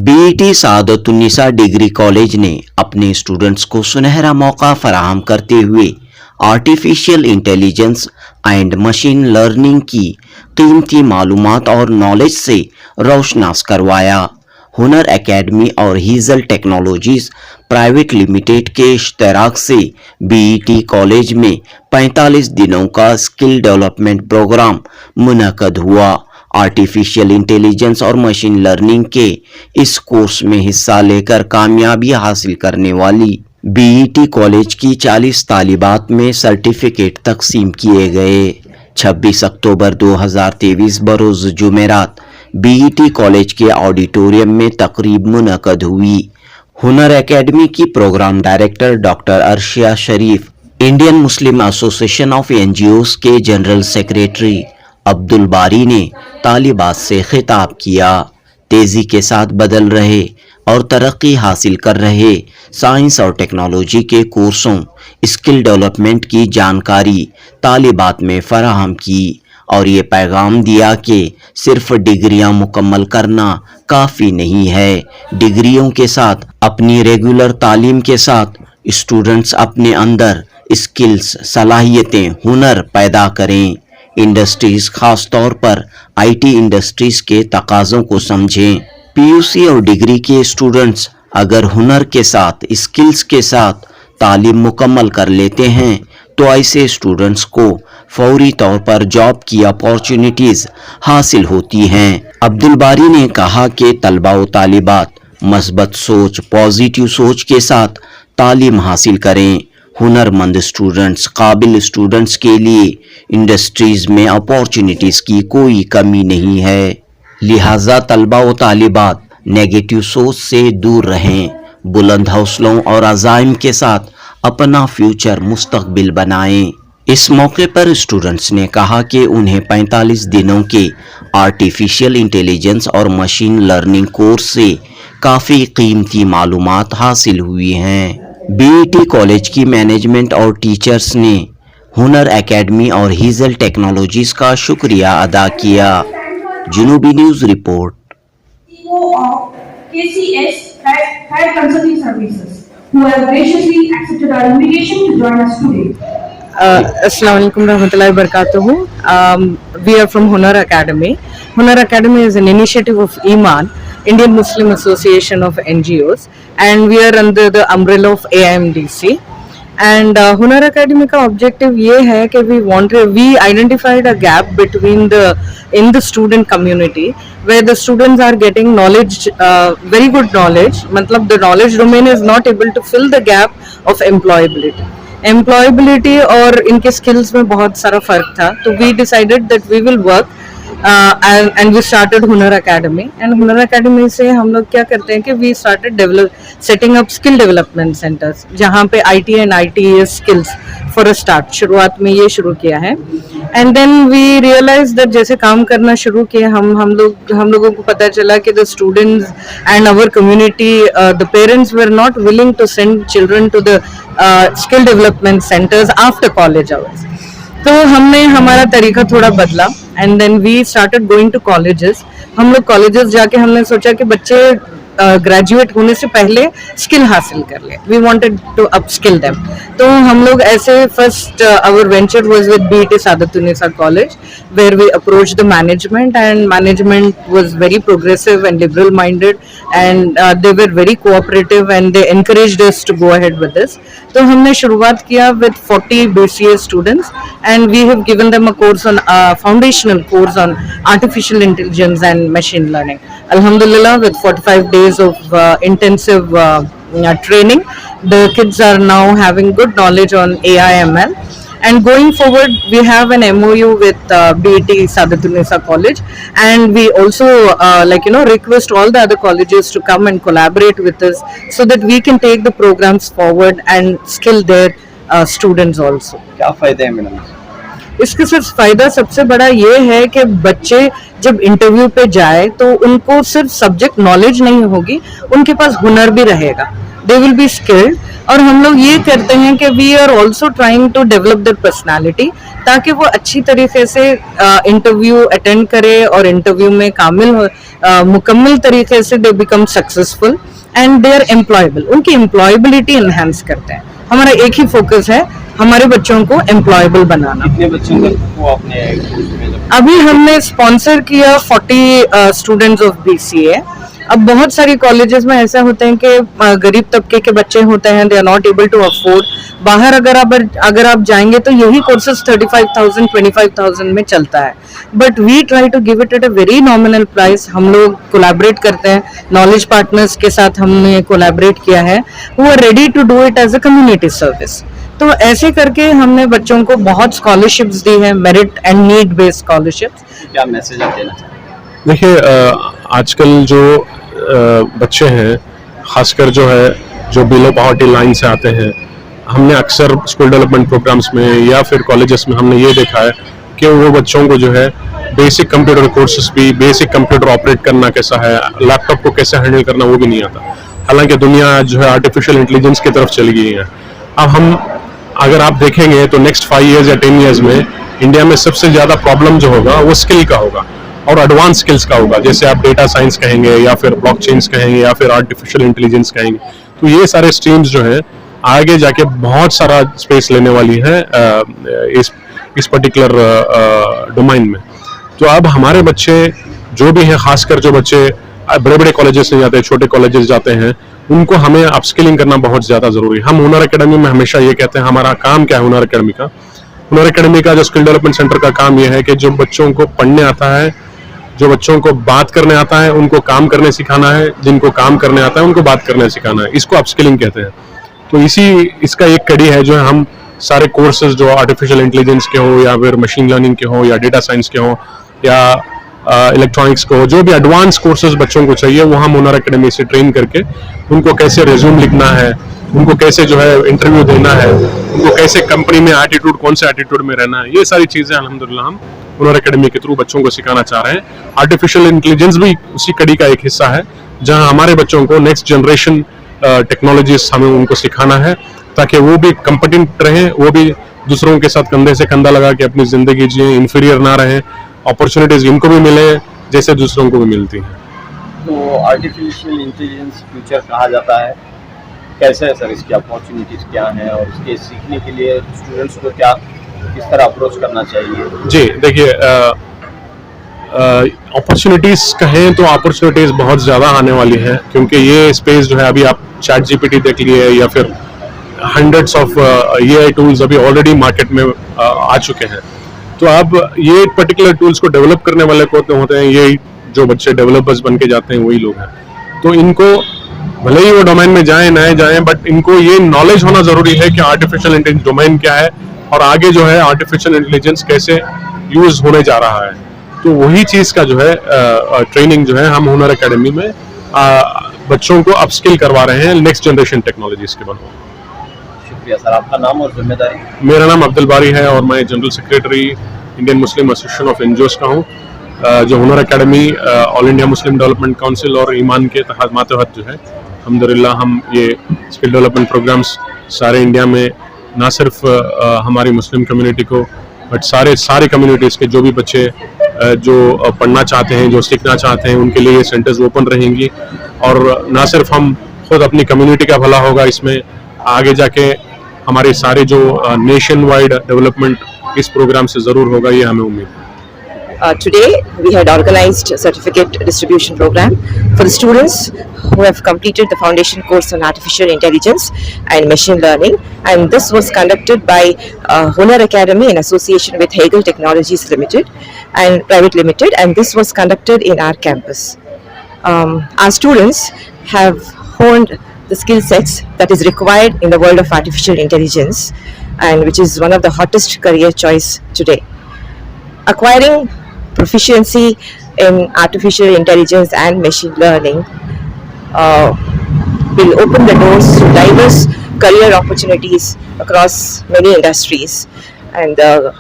BET सादतुन्निसा degree college ने अपने students को सुनहरा मौका फराहम करते हुए artificial intelligence and machine learning की कीमती मालूमात और नॉलेज से रोशनास करवाया। हुनर एकेडमी और हीजल टेक्नोलॉजीज प्राइवेट लिमिटेड के इश्तराक से बीईटी कॉलेज में 45 दिनों का स्किल डेवलपमेंट प्रोग्राम मुनक्कद हुआ। आर्टिफिशियल इंटेलिजेंस और मशीन लर्निंग के इस कोर्स में हिस्सा लेकर कामयाबी हासिल करने वाली बीईटी कॉलेज की 40 तालिबात में सर्टिफिकेट तकसीम किए गए। 26 अक्टूबर 2023 बरोज जुमेरात बीईटी कॉलेज के ऑडिटोरियम में तकरीब मुनक्कद हुई। हुनर एकेडमी की program director doctor Arshiya Sharif, Indian Muslim association of NGOs के जनरल सेक्रेटरी अब्दुल बारी ने तालिबात से खिताब किया। तेजी के साथ बदल रहे और तरक्की हासिल कर रहे साइंस और टेक्नोलॉजी के कोर्सों स्किल डेवलपमेंट की जानकारी तालिबात में फराहम की और ये पैगाम दिया कि सिर्फ डिग्रियां मुकम्मल करना काफ़ी नहीं है। डिग्रियों के साथ अपनी रेगुलर तालीम के साथ स्टूडेंट्स अपने अंदर स्किल्स, सलाहियतें, हुनर पैदा करें। इंडस्ट्रीज, खास तौर पर आईटी इंडस्ट्रीज के तकाज़ों को समझें। पीयूसी और डिग्री के स्टूडेंट्स अगर हुनर के साथ, स्किल्स के साथ तालीम मुकम्मल कर लेते हैं तो ऐसे स्टूडेंट्स को फौरी तौर पर जॉब की अपॉर्चुनिटीज़ हासिल होती हैं। अब्दुल बारी ने कहा कि तलबा व तालिबात मस्बत सोच, पॉजिटिव सोच के साथ तालीम हासिल करें। हुनरमंद स्टूडेंट्स, काबिल स्टूडेंट्स के लिए इंडस्ट्रीज में अपॉर्चुनिटीज़ की कोई कमी नहीं है। लिहाजा तलबा व तालिबात नेगेटिव सोच से दूर रहें, बुलंद हौसलों और अज़ाइम के साथ अपना फ्यूचर मुस्तकबिल बनाएं। इस मौके पर स्टूडेंट्स ने कहा कि उन्हें 45 दिनों के आर्टिफिशियल इंटेलिजेंस और मशीन लर्निंग कोर्स से काफ़ी कीमती मालूमात हासिल हुई हैं। बीईटी कॉलेज की मैनेजमेंट और टीचर्स ने हुनर एकेडमी और हीजल टेक्नोलॉजीज का शुक्रिया अदा किया। जुनूबी news report. Assalamu alaikum warahmatullahi wabarakatuh. We are from Hunar Academy. Hunar Academy is an initiative of Iman, Indian Muslim Association of NGOs, and we are under the umbrella of AIMDC. And Hunar Academy का objective ये है कि we identified a gap between in the student community where the students are getting knowledge, very good knowledge. मतलब the knowledge domain is not able to fill the gap of employability और इनके skills में बहुत सारा फर्क था। तो we decided that we will work and we started Hunar Academy. And Hunar Academy से हम लोग क्या करते हैं कि we started setting up skill development centers जहाँ पे IT and ITES skills for a start शुरुआत में ये शुरू किया है। And then we realized that जैसे काम करना शुरू किया हम लोगों को पता चला कि the students and our community, the parents were not willing to send children to the skill development centers after college hours. तो हमने हमारा तरीका थोड़ा बदला and then we started going to colleges. हम लोग कॉलेजेस जाके हमने सोचा कि बच्चे ग्रेजुएट होने से पहले स्किल हासिल कर ले। We wanted to upskill them. तो हम लोग ऐसे first our venture was with BET Sadatunnisa college where we approach the management and management was very progressive and liberal minded and they were very cooperative and they encouraged us to go ahead with this. तो हमने शुरुआत किया with 40 BCA students and we have given them a course on foundational course on artificial intelligence and machine learning. Alhamdulillah, with 45 days of intensive training, the kids are now having good knowledge on AI/ML. And going forward, we have an MOU with BET Saadatunnisa College, and we also request all the other colleges to come and collaborate with us so that we can take the programs forward and skill their students also. क्या फायदे हैं madam? इसके सिर्फ फायदा सबसे बड़ा ये है कि बच्चे जब इंटरव्यू पे जाए तो उनको सिर्फ सब्जेक्ट नॉलेज नहीं होगी, उनके पास हुनर भी रहेगा। दे विल बी स्किल्ड और हम लोग ये करते हैं कि we are also trying to develop their personality, ताकि वो अच्छी तरीके से इंटरव्यू अटेंड करे और इंटरव्यू में मुकम्मल तरीके से they become successful and they are employable, उनकी एम्प्लॉयबिलिटी इन्हांस करते हैं। हमारा एक ही फोकस है, हमारे बच्चों को एम्प्लॉयबल बनाना। कितने बच्चों को आपने कोर्स में अभी हमने स्पॉन्सर किया 40 स्टूडेंट्स ऑफ BCA। अब बहुत सारी कॉलेजेस में ऐसा होते हैं कि गरीब तबके के बच्चे होते हैं, they are not able to afford. बाहर अगर आप जाएंगे तो यही कोर्सेज 35,000 25,000 में चलता है, but we try to give it at a very nominal price. हम लोग कोलैबोरेट करते हैं, नॉलेज पार्टनर्स के साथ हमने कोलैबोरेट किया है, वो are ready to do it as a community service. तो ऐसे करके हमने बच्चों को बहुत स्कॉलरशिप्स दी है, merit and need based scholarships. क्या मैसेज आप देना चाहते हैं? देखिए, आजकल जो बच्चे हैं, खासकर जो बिलो पॉवर्टी लाइन से आते हैं, हमने अक्सर स्कूल डेवलपमेंट प्रोग्राम्स में या फिर कॉलेजेस में हमने ये देखा है कि वो बच्चों को जो है बेसिक कंप्यूटर कोर्सेज भी, बेसिक कंप्यूटर ऑपरेट करना कैसा है, लैपटॉप को कैसे हैंडल करना वो भी नहीं आता। हालांकि दुनिया जो है आर्टिफिशियल इंटेलिजेंस की तरफ चली गई है। अब अगर आप देखेंगे तो नेक्स्ट 5 इयर्स या 10 इयर्स में इंडिया में सबसे ज़्यादा प्रॉब्लम जो होगा वो स्किल का होगा और एडवांस स्किल्स का होगा। जैसे आप डेटा साइंस कहेंगे या फिर ब्लॉकचेन्स कहेंगे या फिर आर्टिफिशियल इंटेलिजेंस कहेंगे, तो ये सारे स्ट्रीम्स जो है आगे जाके बहुत सारा स्पेस लेने वाली है इस पर्टिकुलर डोमेन में। तो अब हमारे बच्चे जो भी हैं, खासकर जो बच्चे बड़े बड़े कॉलेजेस में जाते हैं, छोटे कॉलेजेस जाते हैं, उनको हमें अपस्किलिंग करना बहुत ज़्यादा ज़रूरी है। हम हुनर एकेडमी में हमेशा ये कहते हैं, हमारा काम क्या है हुनर एकेडमी का? हुनर एकेडमी का जो स्किल डेवलपमेंट सेंटर का काम यह है कि जो बच्चों को पढ़ने आता है, जो बच्चों को बात करने आता है, उनको काम करने सिखाना है, जिनको काम करने आता है उनको बात करने सिखाना है। इसको अपस्किलिंग कहते हैं। तो इसका एक कड़ी है जो है, हम सारे कोर्सेज जो आर्टिफिशियल इंटेलिजेंस के हो या फिर मशीन लर्निंग के हो या डेटा साइंस के हो या इलेक्ट्रॉनिक्स को, जो भी एडवांस कोर्सेज बच्चों को चाहिए वो हम हुनर एकेडमी से ट्रेन करके उनको कैसे रिज्यूम लिखना है, उनको कैसे जो है इंटरव्यू देना है, उनको कैसे कंपनी में एटीट्यूड, कौन से एटीट्यूड में रहना है, ये सारी चीज़ें अल्हम्दुलिल्लाह हम हुनर एकेडमी के थ्रू बच्चों को सिखाना चाह रहे हैं। आर्टिफिशियल इंटेलिजेंस भी उसी कड़ी का एक हिस्सा है, जहां हमारे बच्चों को नेक्स्ट जनरेशन टेक्नोलॉजीज हमें उनको सिखाना है ताकि वो भी कम्पिटेंट रहें, वो भी दूसरों के साथ कंधे से कंधा लगा के अपनी ज़िंदगी जिए, इन्फीरियर ना रहें, अपॉर्चुनिटीज़ इनको भी मिले जैसे दूसरों को भी मिलती हैं। तो आर्टिफिशियल इंटेलिजेंस फ्यूचर कहा जाता है, कैसे है सर, इसकी अपॉर्चुनिटीज़ क्या हैं और इसके सीखने के लिए स्टूडेंट्स को किस तरह अप्रोच करना चाहिए? जी देखिए, अपॉर्चुनिटीज़ कहें तो अपॉर्चुनिटीज़ बहुत ज़्यादा आने वाली हैं, क्योंकि ये स्पेस जो है, अभी आप चैट जीपीटी देख लिए या फिर हंड्रेड्स ऑफ AI टूल्स अभी ऑलरेडी मार्केट में आ चुके हैं। तो अब ये पर्टिकुलर टूल्स को डेवलप करने वाले को होते हैं, यही जो बच्चे डेवलपर्स बन के जाते हैं वही लोग हैं। तो इनको भले ही वो डोमेन में जाएं ना जाएं, बट इनको ये नॉलेज होना ज़रूरी है कि आर्टिफिशियल इंटेलिजेंस डोमेन क्या है और आगे जो है आर्टिफिशियल इंटेलिजेंस कैसे यूज़ होने जा रहा है। तो वही चीज़ का जो है ट्रेनिंग जो है हम हुनर एकेडमी में बच्चों को अपस्किल करवा रहे हैं नेक्स्ट जनरेशन टेक्नोलॉजीज के बारे में। शुक्रिया सर, आपका नाम और जिम्मेदारी? मेरा नाम अब्दुल बारी है और मैं general secretary Indian Muslim association of NGOs का हूँ। जो हुनर academy all India Muslim development council और ईमान के मातहत जो है, अल्हम्दुलिल्लाह हम ये स्किल डेवलपमेंट प्रोग्राम्स सारे इंडिया में, ना सिर्फ हमारी मुस्लिम कम्युनिटी को बट सारे कम्युनिटीज़ के जो भी बच्चे जो पढ़ना चाहते हैं, जो सीखना चाहते हैं, उनके लिए ये सेंटर्स ओपन रहेंगी। और ना सिर्फ हम खुद अपनी कम्युनिटी का भला होगा इसमें, आगे जाके हमारे सारे जो नेशन वाइड डेवलपमेंट इस प्रोग्राम से ज़रूर होगा, ये हमें उम्मीद है। Today we had organized a certificate distribution program for the students who have completed the foundation course on artificial intelligence and machine learning, and this was conducted by Hunar Academy in association with Haegl Technologies Limited and Private Limited, and this was conducted in our campus. Our students have honed the skill sets that is required in the world of artificial intelligence, and which is one of the hottest career choice today. Acquiring proficiency in artificial intelligence and machine learning will open the doors to diverse career opportunities across many industries, and the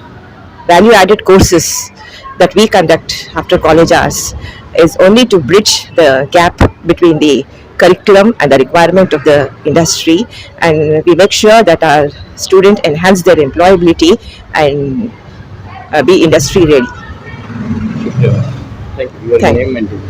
value added courses that we conduct after college hours is only to bridge the gap between the curriculum and the requirement of the industry, and we make sure that our students enhance their employability and be industry ready. Thank you. Your Thank name and duty.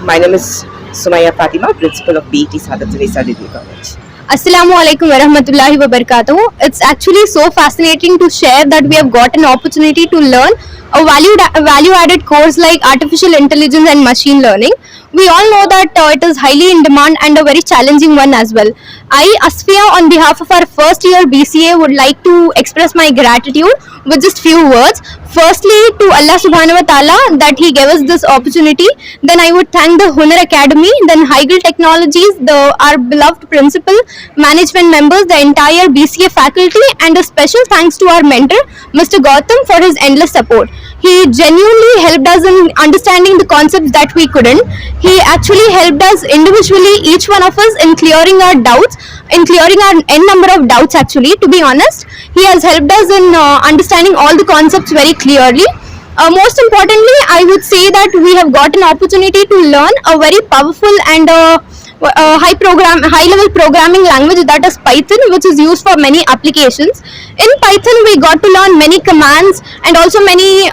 My name is Sumaya Fatima, principal of BET Sadat Tunisa Degree College. Assalamu alaikum wa rahmatullahi wa barakatuh. It's actually so fascinating to share that we have got an opportunity to learn a value added course like artificial intelligence and machine learning. We all know that it is highly in demand and a very challenging one as well. I, Asfia, on behalf of our first year BCA, would like to express my gratitude with just few words. Firstly, to Allah subhanahu wa ta'ala that he gave us this opportunity. Then I would thank the Hunar Academy, then Haegl Technologies, our beloved principal, management members, the entire BCA faculty, and a special thanks to our mentor, Mr. Gautam, for his endless support. He genuinely helped us in understanding the concepts that we couldn't. He actually helped us individually, each one of us, in clearing our doubts, in clearing our n number of doubts actually, to be honest. He has helped us in understanding all the concepts very clearly. Most importantly, I would say that we have got an opportunity to learn a very powerful and high level programming language, that is Python, which is used for many applications. In Python we got to learn many commands and also many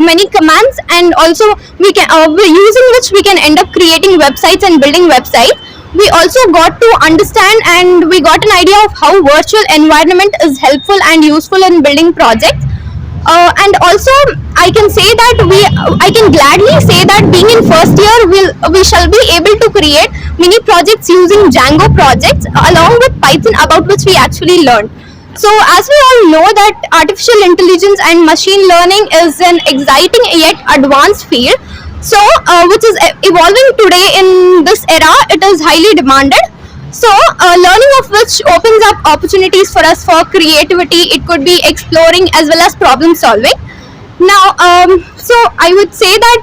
many commands, and also we can using which we can end up creating websites and building websites. We also got to understand and we got an idea of how virtual environment is helpful and useful in building projects. And also I can gladly say that being in first year we shall be able to create mini projects using Django projects along with Python, about which we actually learned. So as we all know that artificial intelligence and machine learning is an exciting yet advanced field, so which is evolving today in this era. It is highly demanded. So learning of which opens up opportunities for us for creativity. It could be exploring as well as problem solving. Now, so I would say that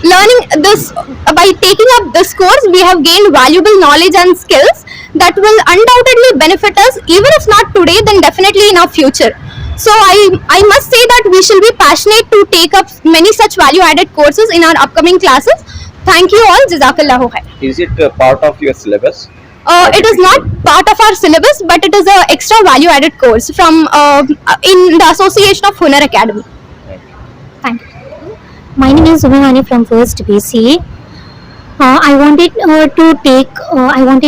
learning this, by taking up this course, we have gained valuable knowledge and skills that will undoubtedly benefit us, even if not today, then definitely in our future. So I must say that we shall be passionate to take up many such value-added courses in our upcoming classes. Thank you all. Jazakallahu khair. Is it part of your syllabus? It is not part of our syllabus, but it is an extra value-added course from in the association of Hunar Academy. Thank you. My name is Zubihani from First BCA. I wanted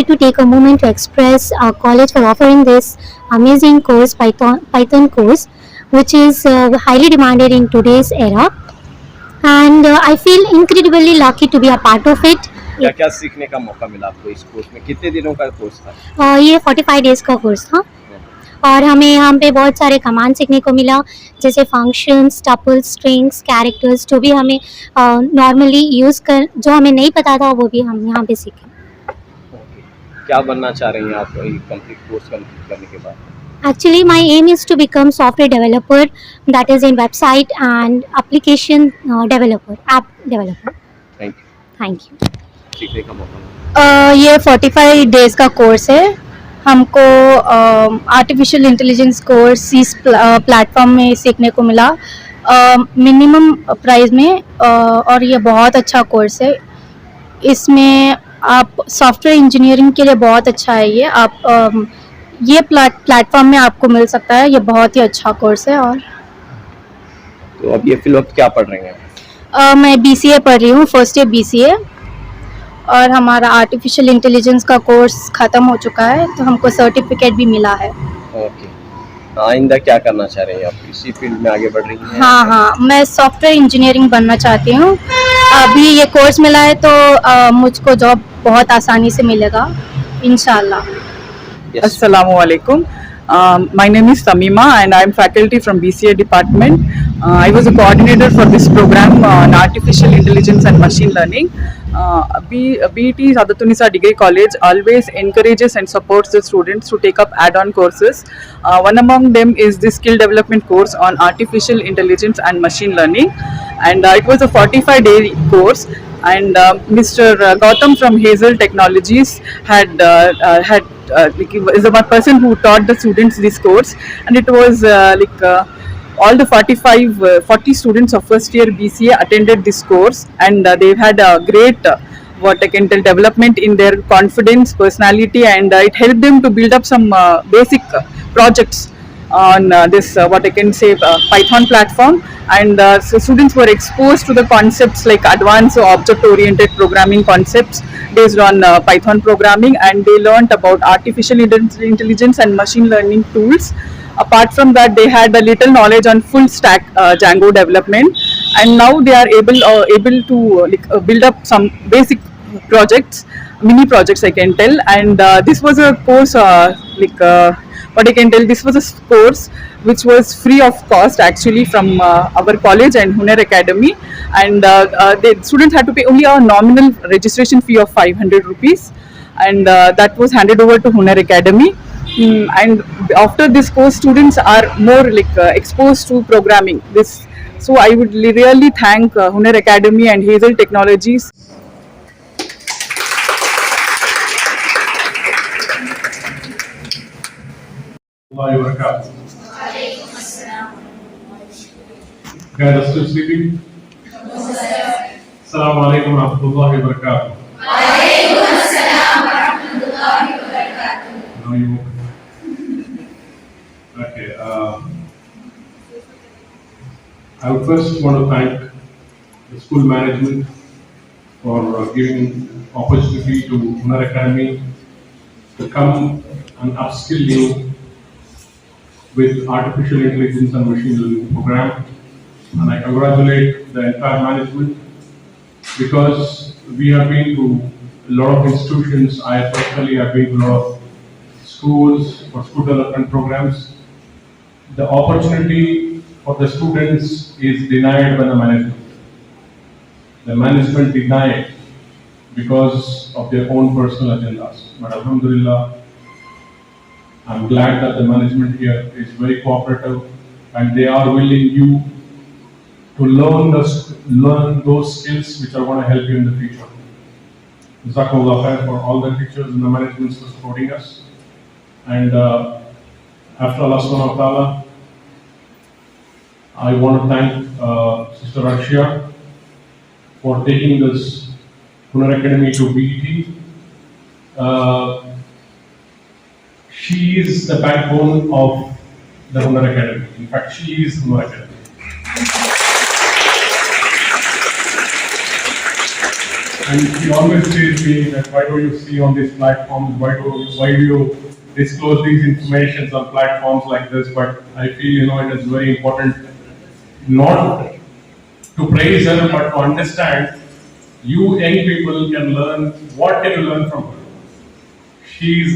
to take a moment to express our college for offering this amazing course, Python course, which is highly demanded in today's era. And I feel incredibly lucky to be a part of it. क्या क्या सीखने का मौका मिला आपको इस course में? कितने दिनों का कोर्स था? ये 45 डेज का कोर्स था और हमें यहाँ पे बहुत सारे कमांड सीखने को मिला, जैसे फंक्शंस, टपल्स, स्ट्रिंग्स, कैरेक्टर्स, जो भी हमें नॉर्मली यूज़ कर, जो हमें नहीं पता था वो भी हम यहाँ पे सीखे. क्या बनना चाह रही हैं आप कंप्लीट कोर्स कंप्लीट करने के बाद? Actually, my aim is to become software developer, that is in website and application developer, app developer. Thank you. Thank you. सीखने का मौका मिला. ये 45 डेज का कोर्स है. हमको आर्टिफिशियल इंटेलिजेंस कोर्स इस प्लेटफॉर्म में सीखने को मिला मिनिमम प्राइस में, और ये बहुत अच्छा कोर्स है. इसमें आप सॉफ्टवेयर इंजीनियरिंग के लिए बहुत अच्छा है. ये आप ये प्लेटफॉर्म में आपको मिल सकता है. ये बहुत ही अच्छा कोर्स है. और तो अब ये फिल वक्त क्या पढ़ रही हैं? मैं BCA पढ़ रही हूँ, फर्स्ट ईयर BCA, और हमारा आर्टिफिशियल इंटेलिजेंस का कोर्स ख़त्म हो चुका है, तो हमको सर्टिफिकेट भी मिला है. ओके. आइंदा क्या करना चाह रही हैं आप? इसी फील्ड में आगे बढ़ रही हैं? हाँ, मैं सॉफ्टवेयर इंजीनियरिंग बनना चाहती हूँ. अभी ये कोर्स मिला है तो मुझको जॉब बहुत आसानी से मिलेगा इंशाल्लाह. Assalamualaikum. My name is Tamima and I am faculty from BCA department. I was a coordinator for this program on artificial intelligence and machine learning. BET Sadat Tunisa Degree College always encourages and supports the students to take up add-on courses. One among them is the skill development course on artificial intelligence and machine learning, and it was a 45-day course. And Mr. Gautam from Haegl Technologies is the one person who taught the students this course, and it was all the 40 students of first year BCA attended this course, and they've had a great what I can tell, development in their confidence, personality, and it helped them to build up some basic projects on this what I can say Python platform, and so students were exposed to the concepts like advanced object-oriented programming concepts based on Python programming, and they learned about artificial intelligence and machine learning tools. Apart from that, they had a little knowledge on full stack Django development, and now they are able to build up some basic projects, mini projects I can tell. And this was a course what I can tell, this was a course which was free of cost actually from our college and Hunar Academy, and the students had to pay only a nominal registration fee of 500 rupees, and that was handed over to Hunar Academy. And after this course, students are more exposed to programming. This, so I would really thank Hunar Academy and Haegl Technologies. Allah wabarakatuh. Guys are still sleeping? Assalamu alaikum wa rahmatullahi wa barakatuh. No, you okay. I would first want to thank the school management for giving opportunity to Hunar Academy to come and upskill you with artificial intelligence and machine learning program, and I congratulate the entire management because we have been to a lot of institutions. I personally have been to a lot of schools for school development programs. The opportunity for the students is denied by the management. The management denied because of their own personal agendas. But Alhamdulillah, I'm glad that the management here is very cooperative and they are willing you to learn those skills which are going to help you in the future. Jazakumullah khair for all the teachers and the management for supporting us. And after Allah subhanahu wa ta'ala, I want to thank Sister Arshia for taking this Hunar Academy to BET. She is the backbone of the Hunar Academy. In fact, she is Hunar Academy. And she always says to me that why do you see on these platforms, why do you disclose these informations on platforms like this? But I feel it is very important not to praise her, but to understand you young people can learn. What can you learn from her? She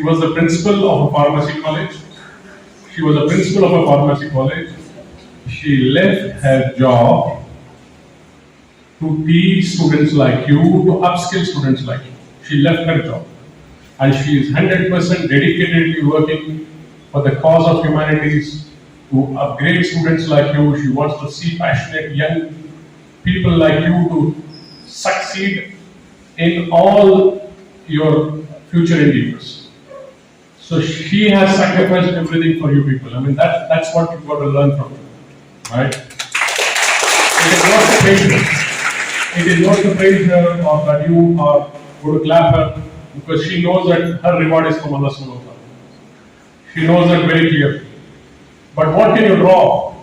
was the principal of a pharmacy college. She was a principal of a pharmacy college. She left her job to teach students like you, to upskill students like you. She left her job. And she is 100% dedicatedly working for the cause of humanities, to upgrade students like you. She wants to see passionate young people like you to succeed in all your future endeavors. So she has sacrificed everything for you people. I mean, that's what you've got to learn from her, right? It is not to praise her. It is not to praise her or that you are going to clap her, because she knows that her reward is from Allah subhanahu wa ta'ala. She knows that very clearly. But what can you draw?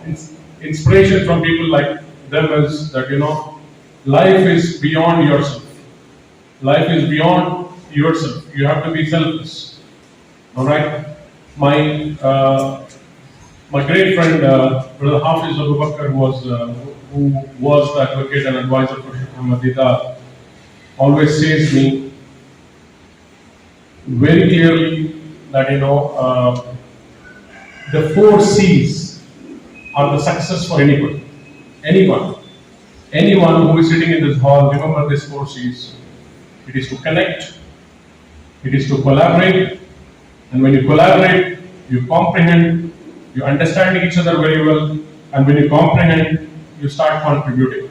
Inspiration from people like them is that, life is beyond yourself. Life is beyond yourself. You have to be selfless. All right? My great friend, Brother Hafiz Abu Bakr, who was the advocate and advisor for Sheikh Muhammad Dida, always says to me very clearly that, the 4 C's are the success for anybody. Anyone who is sitting in this hall, remember these 4 C's. It is to connect, it is to collaborate, and when you collaborate, you comprehend, you understand each other very well, and when you comprehend, you start contributing.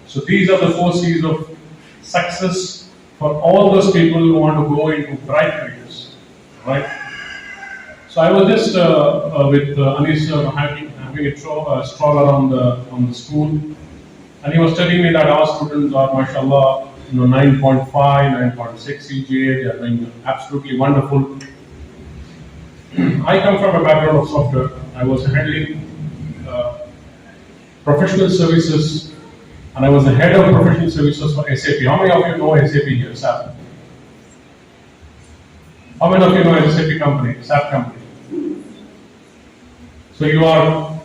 So these are the 4 C's of success for all those people who want to go into bright careers, right? So I was just with Anis having a stroll around the school, and he was telling me that our students are, mashallah, 9.5, 9.6 CGA. They are doing absolutely wonderful. I come from a background of software. I was handling professional services, and I was the head of professional services for SAP. How many of you know SAP here, SAP? How many of you know SAP company, SAP company? So you are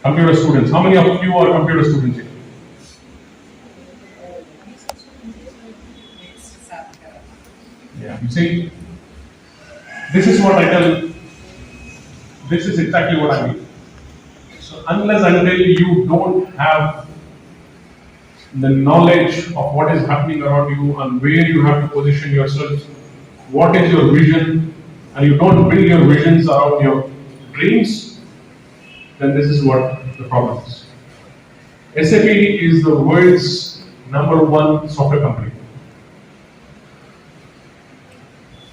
computer students. How many of you are computer students here? Yeah, you see, this is what I tell, this is exactly what I mean. So unless until you don't have the knowledge of what is happening around you and where you have to position yourself, what is your vision, and you don't build your visions around your dreams, then this is what the problem is. SAP is the world's #1 software company.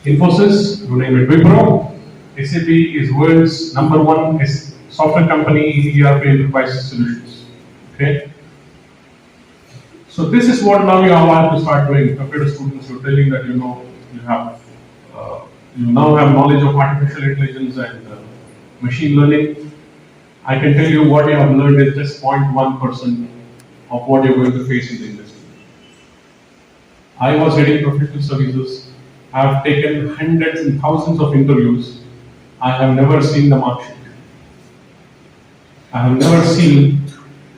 Infosys, you name it, Wipro, SAP is world's #1 software company in ERP enterprise solutions. Okay? So this is what now you have to start doing. Computer students, you're telling that you have you now have knowledge of artificial intelligence and machine learning. I can tell you what you have learned is just 0.1% of what you're going to face in the industry. I was heading professional services. I have taken hundreds and thousands of interviews. I have never seen the mark sheet. I have never seen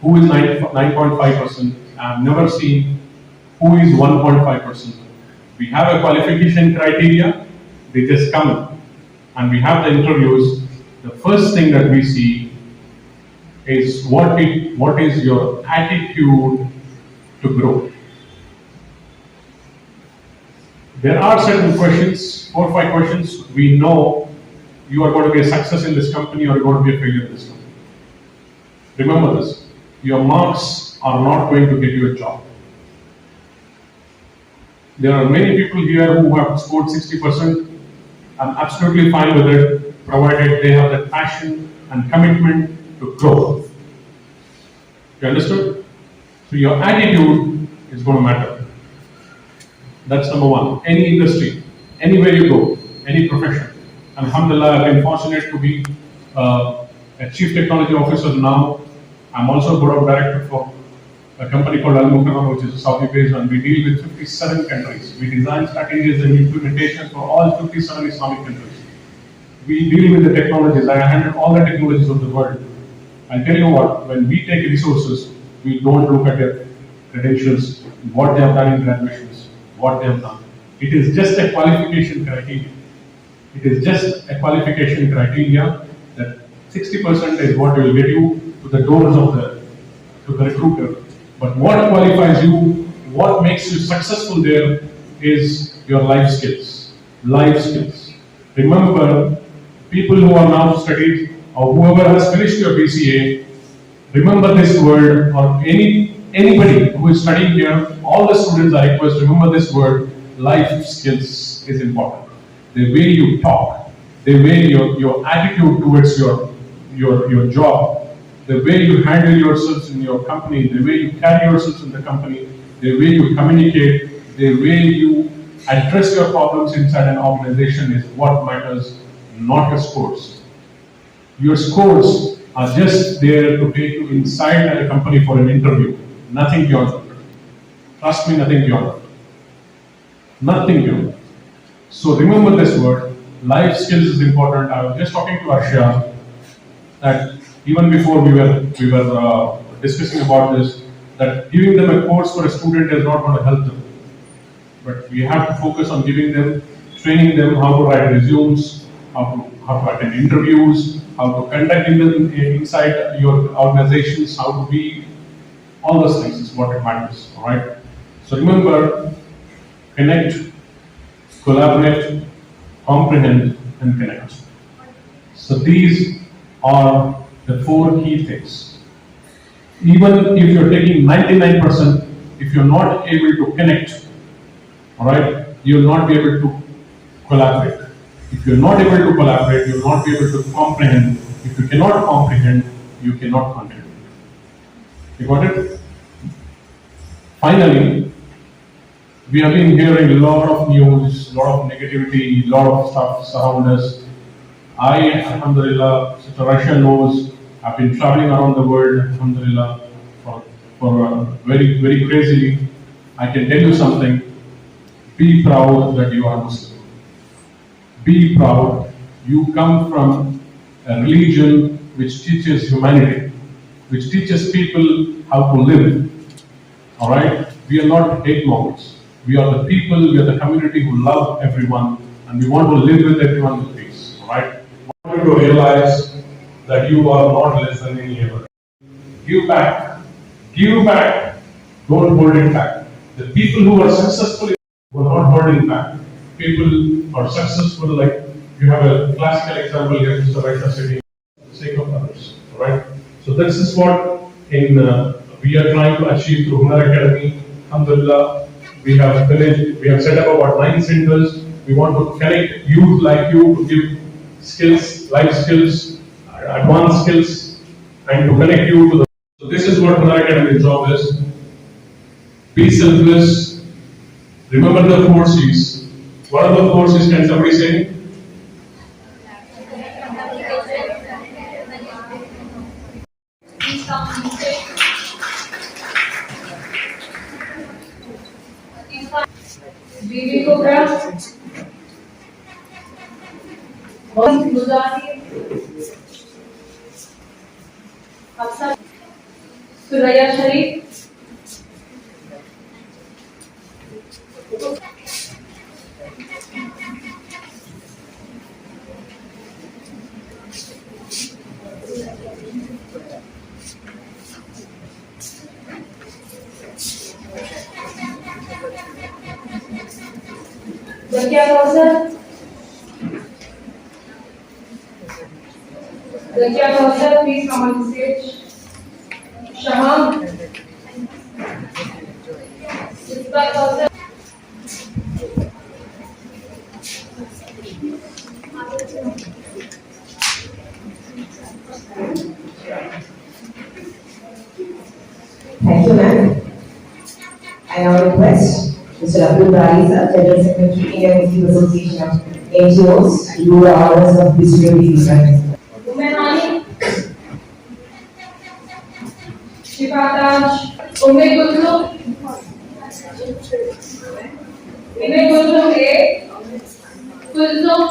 who is 9.5%. I have never seen who is 1.5%. We have a qualification criteria. They just come and we have the interviews. The first thing that we see is what is your attitude to grow. There are certain questions, 4 or 5 questions, we know you are going to be a success in this company or you're going to be a failure in this company. Remember this, your marks are not going to get you a job. There are many people here who have scored 60%. I'm absolutely fine with it, provided they have that passion and commitment to grow. You understood? So your attitude is going to matter. That's #1. Any industry, anywhere you go, any profession. Alhamdulillah, I've been fortunate to be a chief technology officer now. I'm also board of director for a company called Al-Mukarram, which is a Saudi-based, and we deal with 57 countries. We design strategies and implementation for all 57 Islamic countries. We deal with the technologies. I handle all the technologies of the world. I'll tell you what, when we take resources, we don't look at their credentials, what they have done in graduations, what they have done. It is just a qualification criteria. It is just a qualification criteria that 60% is what will get you to the doors of the recruiter. But what qualifies you, what makes you successful there is your life skills. Life skills. Remember, people who are now studied or whoever has finished your BCA, remember this word, or anybody who is studying here, all the students I request, remember this word, life skills is important. The way you talk, the way your attitude towards your job, the way you handle yourselves in your company, the way you carry yourselves in the company, the way you communicate, the way you address your problems inside an organization is what matters, not your scores. Your scores are just there to take you inside a company for an interview, nothing beyond that. Trust me, nothing beyond that. Nothing beyond that. So remember this word, life skills is important. I was just talking to Arshia that even before we were discussing about this, that giving them a course for a student is not going to help them. But we have to focus on giving them, training them how to write resumes, how to attend interviews, how to conduct inside your organizations, how to be, all those things is what it matters, all right? So remember, connect, collaborate, comprehend, and connect. So these are the 4 key things. Even if you're taking 99%, if you're not able to connect, all right, you'll not be able to collaborate. If you're not able to collaborate, you'll not be able to comprehend. If you cannot comprehend, you cannot contribute. You got it? Finally, We have been hearing a lot of news, a lot of negativity, a lot of stuff surround us. I, alhamdulillah, Sister Russia knows, I've been traveling around the world, alhamdulillah, for very, very crazily. I can tell you something, be proud that you are Muslim. Be proud, you come from a religion which teaches humanity, which teaches people how to live. Alright? We are not hate mongers. We are the people, we are the community who love everyone and we want to live with everyone with peace. Alright? I want you to realize that you are not less than any other. Give back. Give back. Don't hold it back. The people who are successful were not holding back. People are successful, like you have a classical example here, Mr. Raisha sitting for the sake of others. Alright? So this is what we are trying to achieve through Hunar Academy. Alhamdulillah, we have set up about 9 centers. We want to connect youth like you to give skills, life skills, advanced skills, and to connect you to the. So this is what Hunar Academy's job is. Be selfless. Remember the 4 C's. What are the 4 C's? Can somebody say? बीवी को ग्रह बहुत गुजारी अक्सर सुरैया शरीफ Zakia Kausar, please come on stage. Shaham, Isbah Kausar. Thank you, ma'am. I now request Mr. Abdul Bari, sir, General Secretary, Indian Muslim Association of NGOs, to do the honors of distributing these prizes. Umehani, Shifatash, Umegullu, A, Kulzum,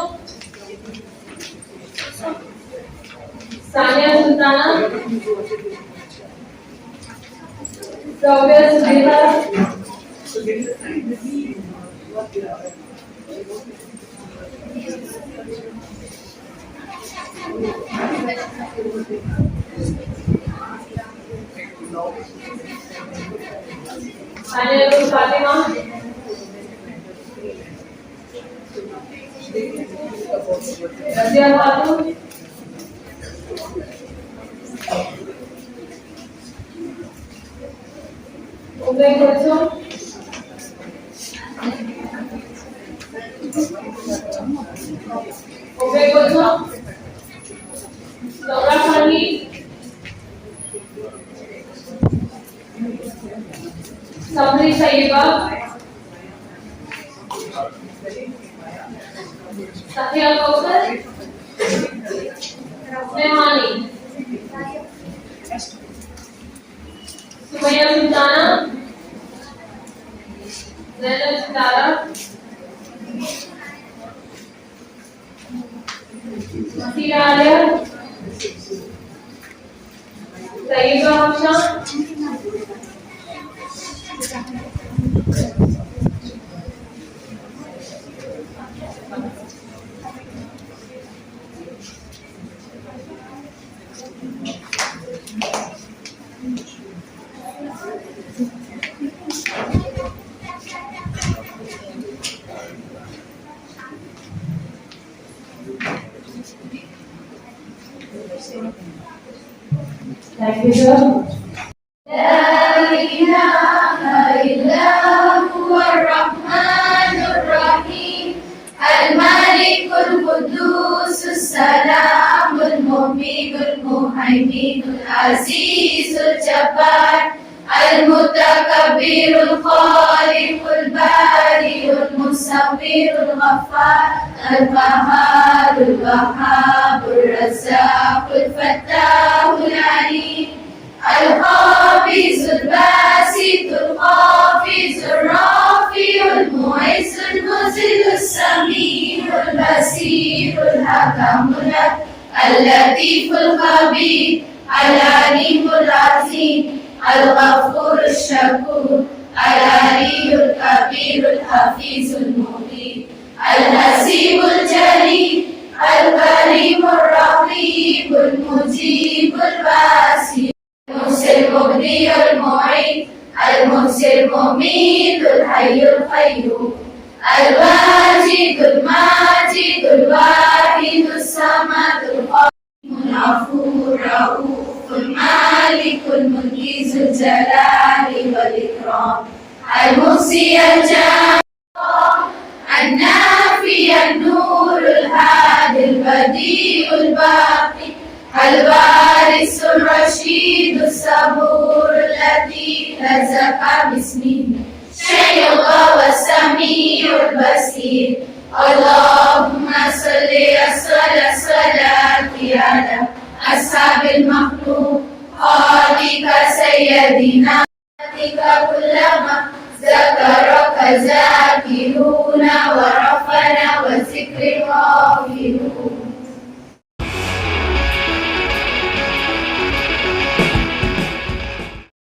Sania Sultana, Dr. Sudhita, Honorable Fatima, Razia Khatun, Ume Kulsum, Laura Fani, Sabri Saiba, Satya Kausar, Mehani, Sumaya Sultana, Zainab Sitara, Masira Alia, Tayyiba Hafsa, thank you, sir. الملك القدوس السلام المؤمن المهيمن العزيز الجبار المتكبر الخالق البارئ المصور الغفار القهار الوهاب الرزاق الفتاح العليم الحافظ الباسط الخافض الرافع المعز المذل السميع البصير الحكم اللطيف الخبير العليم العظيم الغفور الشكور العلي الكبير الحفيظ المبين الحسيب الجليل الكريم الرقيب المجيب الباسل المحسن المبدي المعين المحسن المميت الحي القيوم الواجد الماجد الواحد الصمد القيوم العفو الرؤوف المالك الملك ذو الجلال والإكرام المحصي الجامع النافي النور الهادي البديع الباقي الوارث الرشيد الصبور الذي رزق باسمه شيء الله السميع البصير اللهم صل صلاة على أصحاب المخلوق خالق سيدنا كلما ذكرك ذاكرون ورحمة